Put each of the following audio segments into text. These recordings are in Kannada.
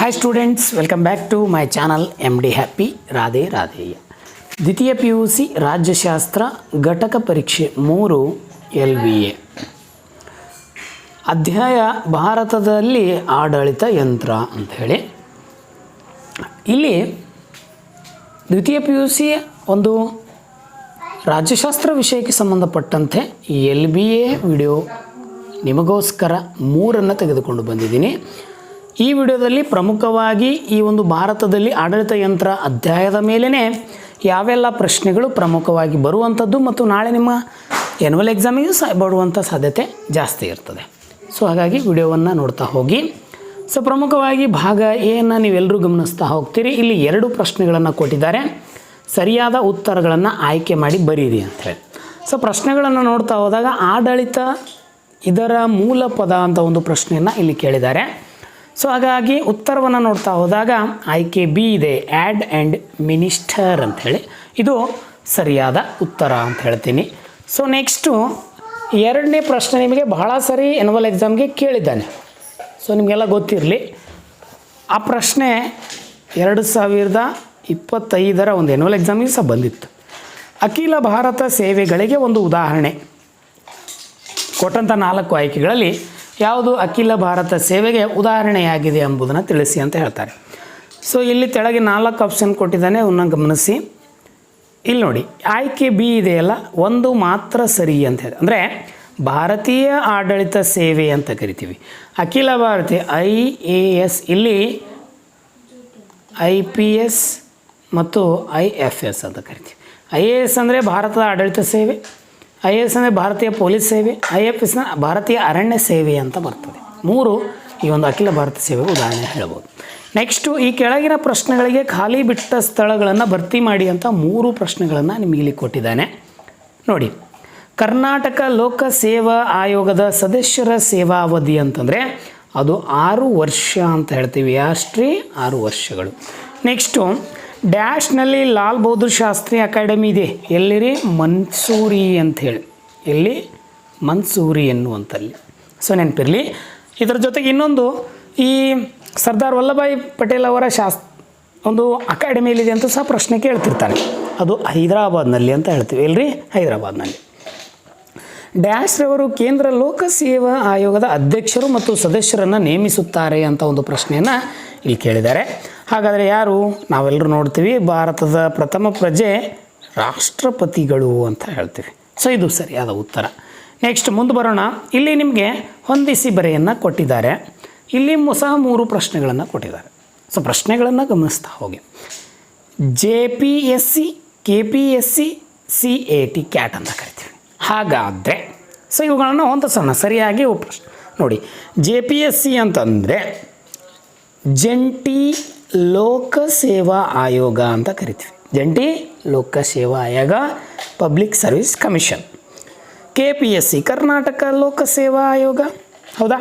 Hi students, welcome back to my channel MD happy. Radhe Radheya. ದ್ವಿತೀಯ PUC ರಾಜ್ಯಶಾಸ್ತ್ರ ಘಟಕ ಪರೀಕ್ಷೆ 3 LVA ಅಧ್ಯಾಯ ಭಾರತದಲ್ಲಿ ಆಡಳಿತ ಯಂತ್ರ ಅಂಥೇಳಿ. ಇಲ್ಲಿ ದ್ವಿತೀಯ PUC ಒಂದು ರಾಜ್ಯಶಾಸ್ತ್ರ ವಿಷಯಕ್ಕೆ ಸಂಬಂಧಪಟ್ಟಂತೆ LBA ವಿಡಿಯೋ ನಿಮಗೋಸ್ಕರ 3 ತೆಗೆದುಕೊಂಡು ಬಂದಿದ್ದೀನಿ. ಈ ವಿಡಿಯೋದಲ್ಲಿ ಪ್ರಮುಖವಾಗಿ ಈ ಒಂದು ಭಾರತದಲ್ಲಿ ಆಡಳಿತ ಯಂತ್ರ ಅಧ್ಯಾಯದ ಮೇಲೇ ಯಾವೆಲ್ಲ ಪ್ರಶ್ನೆಗಳು ಪ್ರಮುಖವಾಗಿ ಬರುವಂಥದ್ದು ಮತ್ತು ನಾಳೆ ನಿಮ್ಮ ಆ್ಯನ್ಯುವಲ್ ಎಕ್ಸಾಮಿಗೂ ಬರುವಂಥ ಸಾಧ್ಯತೆ ಜಾಸ್ತಿ ಇರ್ತದೆ. ಸೊ ಹಾಗಾಗಿ ವಿಡಿಯೋವನ್ನು ನೋಡ್ತಾ ಹೋಗಿ. ಸೊ ಪ್ರಮುಖವಾಗಿ ಭಾಗ ಎಯನ್ನು ನೀವೆಲ್ಲರೂ ಗಮನಿಸ್ತಾ ಹೋಗ್ತೀರಿ. ಇಲ್ಲಿ 2 ಪ್ರಶ್ನೆಗಳನ್ನು ಕೊಟ್ಟಿದ್ದಾರೆ. ಸರಿಯಾದ ಉತ್ತರಗಳನ್ನು ಆಯ್ಕೆ ಮಾಡಿ ಬರೀರಿ ಅಂಥೇಳಿ. ಸೊ ಪ್ರಶ್ನೆಗಳನ್ನು ನೋಡ್ತಾ ಹೋದಾಗ ಆಡಳಿತ ಇದರ ಮೂಲ ಪದ ಅಂತ ಒಂದು ಪ್ರಶ್ನೆಯನ್ನು ಇಲ್ಲಿ ಕೇಳಿದ್ದಾರೆ. ಸೊ ಹಾಗಾಗಿ ಉತ್ತರವನ್ನು ನೋಡ್ತಾ ಹೋದಾಗ ಆಯ್ಕೆ ಬಿ ಇದೆ, ಆ್ಯಡ್ ಆ್ಯಂಡ್ ಮಿನಿಸ್ಟರ್ ಅಂಥೇಳಿ. ಇದು ಸರಿಯಾದ ಉತ್ತರ ಅಂತ ಹೇಳ್ತೀನಿ. ಸೊ ನೆಕ್ಸ್ಟು 2ನೇ ಪ್ರಶ್ನೆ ನಿಮಗೆ ಬಹಳ ಸರಿ ಆ್ಯನ್ಯುವಲ್ ಎಕ್ಸಾಮ್ಗೆ ಕೇಳಿದ್ದಾನೆ. ಸೊ ನಿಮಗೆಲ್ಲ ಗೊತ್ತಿರಲಿ, ಆ ಪ್ರಶ್ನೆ 2025 ಒಂದು ಆ್ಯನ್ಯುವಲ್ ಎಕ್ಸಾಮಿಗೆ ಸಹ ಬಂದಿತ್ತು. ಅಖಿಲ ಭಾರತ ಸೇವೆಗಳಿಗೆ ಒಂದು ಉದಾಹರಣೆ ಕೊಟ್ಟಂಥ 4 ಆಯ್ಕೆಗಳಲ್ಲಿ ಯಾವುದು ಅಖಿಲ ಭಾರತ ಸೇವೆಗೆ ಉದಾಹರಣೆಯಾಗಿದೆ ಎಂಬುದನ್ನು ತಿಳಿಸಿ ಅಂತ ಹೇಳ್ತಾರೆ. ಸೊ ಇಲ್ಲಿ ಕೆಳಗೆ 4 ಆಪ್ಷನ್ ಕೊಟ್ಟಿದ್ದಾನೆ, ಅವನ್ನ ಗಮನಿಸಿ. ಇಲ್ಲಿ ನೋಡಿ, ಆಯ್ಕೆ ಬಿ ಇದೆಯಲ್ಲ, ಒಂದು ಮಾತ್ರ ಸರಿ ಅಂತ ಹೇಳಿ, ಅಂದರೆ ಭಾರತೀಯ ಆಡಳಿತ ಸೇವೆ ಅಂತ ಕರಿತೀವಿ. ಅಖಿಲ ಭಾರತೀಯ IAS, ಇಲ್ಲಿ IPS ಮತ್ತು IFS ಅಂತ ಕರಿತೀವಿ. IAS ಅಂದರೆ ಭಾರತದ ಆಡಳಿತ ಸೇವೆ, IAS ಅಂದರೆ ಭಾರತೀಯ ಪೊಲೀಸ್ ಸೇವೆ, IFS ಭಾರತೀಯ ಅರಣ್ಯ ಸೇವೆ ಅಂತ ಬರ್ತದೆ. 3 ಈ ಒಂದು ಅಖಿಲ ಭಾರತ ಸೇವೆಗೆ ಉದಾಹರಣೆ ಹೇಳ್ಬೋದು. ನೆಕ್ಸ್ಟು ಈ ಕೆಳಗಿನ ಪ್ರಶ್ನೆಗಳಿಗೆ ಖಾಲಿ ಬಿಟ್ಟ ಸ್ಥಳಗಳನ್ನು ಭರ್ತಿ ಮಾಡಿ ಅಂತ 3 ಪ್ರಶ್ನೆಗಳನ್ನು ನಿಮಗೆ ಇಲ್ಲಿ ಕೊಟ್ಟಿದ್ದಾನೆ ನೋಡಿ. ಕರ್ನಾಟಕ ಲೋಕ ಸೇವಾ ಆಯೋಗದ ಸದಸ್ಯರ ಸೇವಾವಧಿ ಅಂತಂದರೆ ಅದು 6 ವರ್ಷ ಅಂತ ಹೇಳ್ತೀವಿ. ಅಷ್ಟೇ 6 ವರ್ಷಗಳು. ನೆಕ್ಸ್ಟು ಡ್ಯಾಶ್ನಲ್ಲಿ ಲಾಲ್ ಬಹದ್ದೂರ್ ಶಾಸ್ತ್ರಿ ಅಕಾಡೆಮಿ ಇದೆ, ಎಲ್ಲಿರಿ? ಮನ್ಸೂರಿ ಅಂಥೇಳಿ, ಎಲ್ಲಿ? ಮನ್ಸೂರಿ ಎನ್ನುವಂಥಲ್ಲಿ. ಸೊ ನೆನಪಿರಲಿ. ಇದರ ಜೊತೆಗೆ ಇನ್ನೊಂದು, ಈ ಸರ್ದಾರ್ ವಲ್ಲಭಾಯಿ ಪಟೇಲ್ ಅವರ ಒಂದು ಅಕಾಡೆಮಿಯಲ್ಲಿದೆ ಅಂತ ಸಹ ಪ್ರಶ್ನೆ ಕೇಳ್ತಿರ್ತಾನೆ. ಅದು ಹೈದರಾಬಾದ್ನಲ್ಲಿ ಅಂತ ಹೇಳ್ತೀವಿ. ಎಲ್ರಿ? ಹೈದರಾಬಾದ್ನಲ್ಲಿ. ಡ್ಯಾಶ್ರವರು ಕೇಂದ್ರ ಲೋಕಸೇವಾ ಆಯೋಗದ ಅಧ್ಯಕ್ಷರು ಮತ್ತು ಸದಸ್ಯರನ್ನು ನೇಮಿಸುತ್ತಾರೆ ಅಂತ ಒಂದು ಪ್ರಶ್ನೆಯನ್ನು ಇಲ್ಲಿ ಕೇಳಿದ್ದಾರೆ. ಹಾಗಾದರೆ ಯಾರು? ನಾವೆಲ್ಲರೂ ನೋಡ್ತೀವಿ, ಭಾರತದ ಪ್ರಥಮ ಪ್ರಜೆ ರಾಷ್ಟ್ರಪತಿಗಳು ಅಂತ ಹೇಳ್ತೀವಿ. ಸೊ ಇದು ಸರಿಯಾದ ಉತ್ತರ. ನೆಕ್ಸ್ಟ್ ಮುಂದೆ ಬರೋಣ. ಇಲ್ಲಿ ನಿಮಗೆ ಹೊಂದಿಸಿ ಬರೆಯನ್ನು ಕೊಟ್ಟಿದ್ದಾರೆ. ಇಲ್ಲಿ ಸಹ 3 ಪ್ರಶ್ನೆಗಳನ್ನು ಕೊಟ್ಟಿದ್ದಾರೆ. ಸೊ ಪ್ರಶ್ನೆಗಳನ್ನು ಗಮನಿಸ್ತಾ ಹೋಗಿ. JPSC, KPSC, CAT, CAT ಅಂತ ಕರಿತೀವಿ. ಹಾಗಾದರೆ ಸೊ ಇವುಗಳನ್ನು ಹೊಂದಿಸೋಣ ಸರಿಯಾಗಿ. ಪ್ರಶ್ನೆ ನೋಡಿ, JPSC ಅಂತಂದರೆ ಜಂಟಿ ಲೋಕಸೇವಾ ಆಯೋಗ ಅಂತ ಕರಿತೀವಿ. ಜಂಟಿ ಲೋಕಸೇವಾ ಆಯೋಗ, public service commission. KPSC Karnataka ಲೋಕಸೇವಾ ಆಯೋಗ, ಹೌದಾ?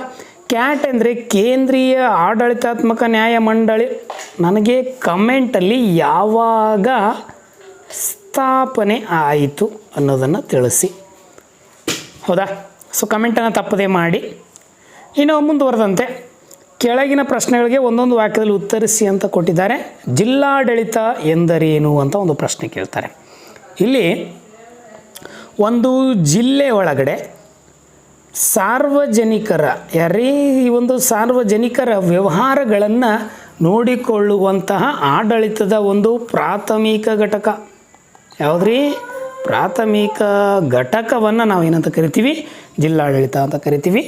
CAT ಅಂದರೆ ಕೇಂದ್ರೀಯ ಆಡಳಿತಾತ್ಮಕ ನ್ಯಾಯಮಂಡಳಿ. ನನಗೆ ಕಮೆಂಟಲ್ಲಿ ಯಾವಾಗ ಸ್ಥಾಪನೆ ಆಯಿತು ಅನ್ನೋದನ್ನು ತಿಳಿಸಿ, ಹೌದಾ? ಸೊ ಕಮೆಂಟನ್ನು ತಪ್ಪದೇ ಮಾಡಿ. ಇನ್ನು ಮುಂದುವರೆದಂತೆ ಕೆಳಗಿನ ಪ್ರಶ್ನೆಗಳಿಗೆ ಒಂದೊಂದು ವಾಕ್ಯದಲ್ಲಿ ಉತ್ತರಿಸಿ ಅಂತ ಕೊಟ್ಟಿದ್ದಾರೆ. ಜಿಲ್ಲಾಡಳಿತ ಎಂದರೇನು ಅಂತ ಒಂದು ಪ್ರಶ್ನೆ ಕೇಳ್ತಾರೆ. ಇಲ್ಲಿ ಒಂದು ಜಿಲ್ಲೆ ಒಳಗಡೆ ಸಾರ್ವಜನಿಕರ ಈ ಒಂದು ಸಾರ್ವಜನಿಕರ ವ್ಯವಹಾರಗಳನ್ನು ನೋಡಿಕೊಳ್ಳುವಂತಹ ಆಡಳಿತದ ಒಂದು ಪ್ರಾಥಮಿಕ ಘಟಕ ಯಾವುದ್ರಿ? ಪ್ರಾಥಮಿಕ ಘಟಕವನ್ನು ನಾವು ಏನಂತ ಕರಿತೀವಿ? ಜಿಲ್ಲಾಡಳಿತ ಅಂತ ಕರಿತೀವಿ.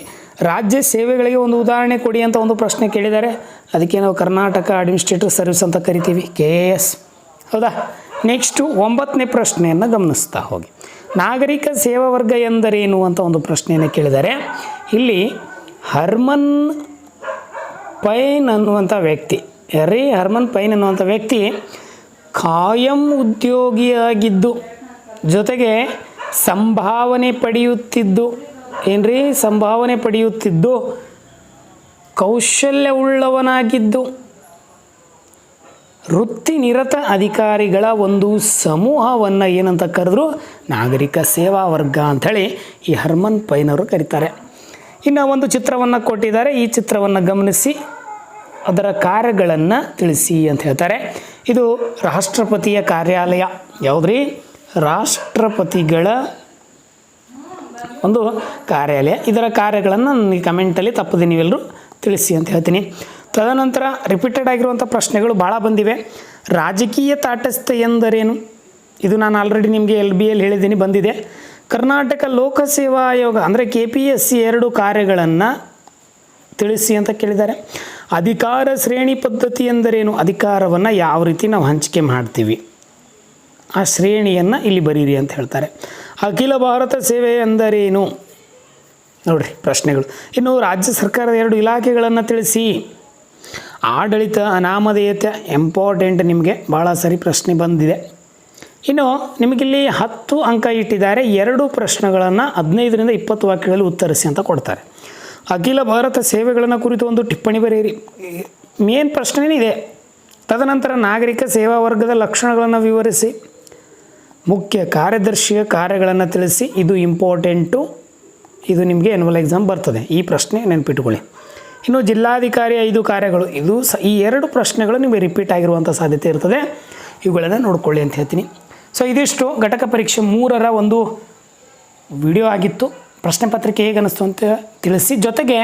ರಾಜ್ಯ ಸೇವೆಗಳಿಗೆ ಒಂದು ಉದಾಹರಣೆ ಕೊಡಿ ಅಂತ ಒಂದು ಪ್ರಶ್ನೆ ಕೇಳಿದ್ದಾರೆ. ಅದಕ್ಕೆ ನಾವು ಕರ್ನಾಟಕ ಅಡ್ಮಿನಿಸ್ಟ್ರೇಟಿವ್ ಸರ್ವಿಸ್ ಅಂತ ಕರಿತೀವಿ, KAS, ಹೌದಾ? ನೆಕ್ಸ್ಟು 9ನೇ ಪ್ರಶ್ನೆಯನ್ನು ಗಮನಿಸ್ತಾ ಹೋಗಿ. ನಾಗರಿಕ ಸೇವಾ ವರ್ಗ ಎಂದರೇನು ಅಂತ ಒಂದು ಪ್ರಶ್ನೆಯನ್ನು ಕೇಳಿದ್ದಾರೆ. ಇಲ್ಲಿ ಹರ್ಮನ್ ಪೈನ್ ಅನ್ನುವಂಥ ವ್ಯಕ್ತಿ, ಹರ್ಮನ್ ಪೈನ್ ಅನ್ನುವಂಥ ವ್ಯಕ್ತಿ ಖಾಯಂ ಉದ್ಯೋಗಿಯಾಗಿದ್ದು ಜೊತೆಗೆ ಸಂಭಾವನೆ ಪಡೆಯುತ್ತಿದ್ದು, ಏನ್ರಿ? ಸಂಭಾವನೆ ಪಡೆಯುತ್ತಿದ್ದು, ಕೌಶಲ್ಯವುಳ್ಳವನಾಗಿದ್ದು, ವೃತ್ತಿನಿರತ ಅಧಿಕಾರಿಗಳ ಒಂದು ಸಮೂಹವನ್ನು ಏನಂತ ಕರೆದ್ರು? ನಾಗರಿಕ ಸೇವಾ ವರ್ಗ ಅಂಥೇಳಿ ಈ ಹರ್ಮನ್ ಪೈನ್ ಅವರು ಕರೀತಾರೆ. ಇನ್ನು ಒಂದು ಚಿತ್ರವನ್ನು ಕೊಟ್ಟಿದ್ದಾರೆ. ಈ ಚಿತ್ರವನ್ನು ಗಮನಿಸಿ ಅದರ ಕಾರ್ಯಗಳನ್ನು ತಿಳಿಸಿ ಅಂತ ಹೇಳ್ತಾರೆ. ಇದು ರಾಷ್ಟ್ರಪತಿಯ ಕಾರ್ಯಾಲಯ. ಯಾವುದ್ರಿ? ರಾಷ್ಟ್ರಪತಿಗಳ ಒಂದು ಕಾರ್ಯಾಲಯ. ಇದರ ಕಾರ್ಯಗಳನ್ನು ನನಗೆ ಕಮೆಂಟಲ್ಲಿ ತಪ್ಪದೆ ನೀವೆಲ್ಲರೂ ತಿಳಿಸಿ ಅಂತ ಹೇಳ್ತೀನಿ. ತದನಂತರ ರಿಪೀಟೆಡ್ ಆಗಿರುವಂಥ ಪ್ರಶ್ನೆಗಳು ಭಾಳ ಬಂದಿವೆ. ರಾಜಕೀಯ ತಾಟಸ್ಥ್ಯ ಎಂದರೇನು? ಇದು ನಾನು ಆಲ್ರೆಡಿ ನಿಮಗೆ LBಯಲ್ಲಿ ಹೇಳಿದ್ದೀನಿ, ಬಂದಿದೆ. ಕರ್ನಾಟಕ ಲೋಕಸೇವಾ ಆಯೋಗ ಅಂದರೆ KPSC 2 ಕಾರ್ಯಗಳನ್ನು ತಿಳಿಸಿ ಅಂತ ಕೇಳಿದ್ದಾರೆ. ಅಧಿಕಾರ ಶ್ರೇಣಿ ಪದ್ಧತಿ ಎಂದರೇನು? ಅಧಿಕಾರವನ್ನು ಯಾವ ರೀತಿ ನಾವು ಹಂಚಿಕೆ ಮಾಡ್ತೀವಿ, ಆ ಶ್ರೇಣಿಯನ್ನು ಇಲ್ಲಿ ಬರೀರಿ ಅಂತ ಹೇಳ್ತಾರೆ. ಅಖಿಲ ಭಾರತ ಸೇವೆ ಎಂದರೇನು? ನೋಡಿರಿ ಪ್ರಶ್ನೆಗಳು. ಇನ್ನು ರಾಜ್ಯ ಸರ್ಕಾರದ 2 ಇಲಾಖೆಗಳನ್ನು ತಿಳಿಸಿ. ಆಡಳಿತ, ಅನಾಮಧೇಯತೆ ಇಂಪಾರ್ಟೆಂಟ್, ನಿಮಗೆ ಭಾಳ ಸರಿ ಪ್ರಶ್ನೆ ಬಂದಿದೆ. ಇನ್ನು ನಿಮಗಿಲ್ಲಿ 10 ಅಂಕ ಇಟ್ಟಿದ್ದಾರೆ. 2 ಪ್ರಶ್ನೆಗಳನ್ನು 15ರಿಂದ 20 ವಾಕ್ಯಗಳಲ್ಲಿ ಉತ್ತರಿಸಿ ಅಂತ ಕೊಡ್ತಾರೆ. ಅಖಿಲ ಭಾರತ ಸೇವೆಗಳನ್ನು ಕುರಿತು ಒಂದು ಟಿಪ್ಪಣಿ ಬರೆಯಿರಿ. ಮೇನ್ ಪ್ರಶ್ನೆ ಇದೆ. ತದನಂತರ ನಾಗರಿಕ ಸೇವಾ ವರ್ಗದ ಲಕ್ಷಣಗಳನ್ನು ವಿವರಿಸಿ. ಮುಖ್ಯ ಕಾರ್ಯದರ್ಶಿಯ ಕಾರ್ಯಗಳನ್ನು ತಿಳಿಸಿ. ಇದು ಇಂಪಾರ್ಟೆಂಟು, ಇದು ನಿಮಗೆ ಆ್ಯನ್ಯುವಲ್ ಎಕ್ಸಾಮ್ ಬರ್ತದೆ. ಈ ಪ್ರಶ್ನೆ ನೆನಪಿಟ್ಟುಕೊಳ್ಳಿ. ಇನ್ನು ಜಿಲ್ಲಾಧಿಕಾರಿ 5 ಕಾರ್ಯಗಳು. ಇದು ಈ 2 ಪ್ರಶ್ನೆಗಳು ನಿಮಗೆ ರಿಪೀಟ್ ಆಗಿರುವಂಥ ಸಾಧ್ಯತೆ ಇರ್ತದೆ. ಇವುಗಳನ್ನು ನೋಡ್ಕೊಳ್ಳಿ ಅಂತ ಹೇಳ್ತೀನಿ. ಸೊ ಇದಿಷ್ಟು ಘಟಕ ಪರೀಕ್ಷೆ 3ರ ಒಂದು ವಿಡಿಯೋ ಆಗಿತ್ತು. ಪ್ರಶ್ನೆ ಪತ್ರಿಕೆ ಹೇಗೆ ಅನ್ನಿಸ್ತು ಅಂತ ತಿಳಿಸಿ. ಜೊತೆಗೆ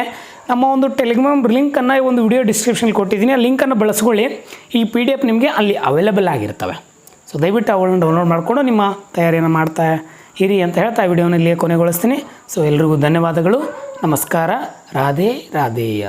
ನಮ್ಮ ಒಂದು ಟೆಲಿಗ್ರಾಮ್ ಲಿಂಕನ್ನು ಒಂದು ವಿಡಿಯೋ ಡಿಸ್ಕ್ರಿಪ್ಷನಲ್ಲಿ ಕೊಟ್ಟಿದ್ದೀನಿ. ಆ ಲಿಂಕನ್ನು ಬಳಸ್ಕೊಳ್ಳಿ. ಈ PDF ನಿಮಗೆ ಅಲ್ಲಿ ಅವೈಲೇಬಲ್ ಆಗಿರ್ತವೆ. ಸೊ ದಯವಿಟ್ಟು ಅವುಗಳನ್ನು ಡೌನ್ಲೋಡ್ ಮಾಡಿಕೊಂಡು ನಿಮ್ಮ ತಯಾರಿಯನ್ನು ಮಾಡ್ತಾ ಇರಿ ಅಂತ ಹೇಳ್ತಾ ವಿಡಿಯೋನ ಇಲ್ಲಿಯೇ ಕೊನೆಗೊಳಿಸ್ತೀನಿ. ಸೊ ಎಲ್ರಿಗೂ ಧನ್ಯವಾದಗಳು. ನಮಸ್ಕಾರ. ರಾಧೆ ರಾಧೇಯ.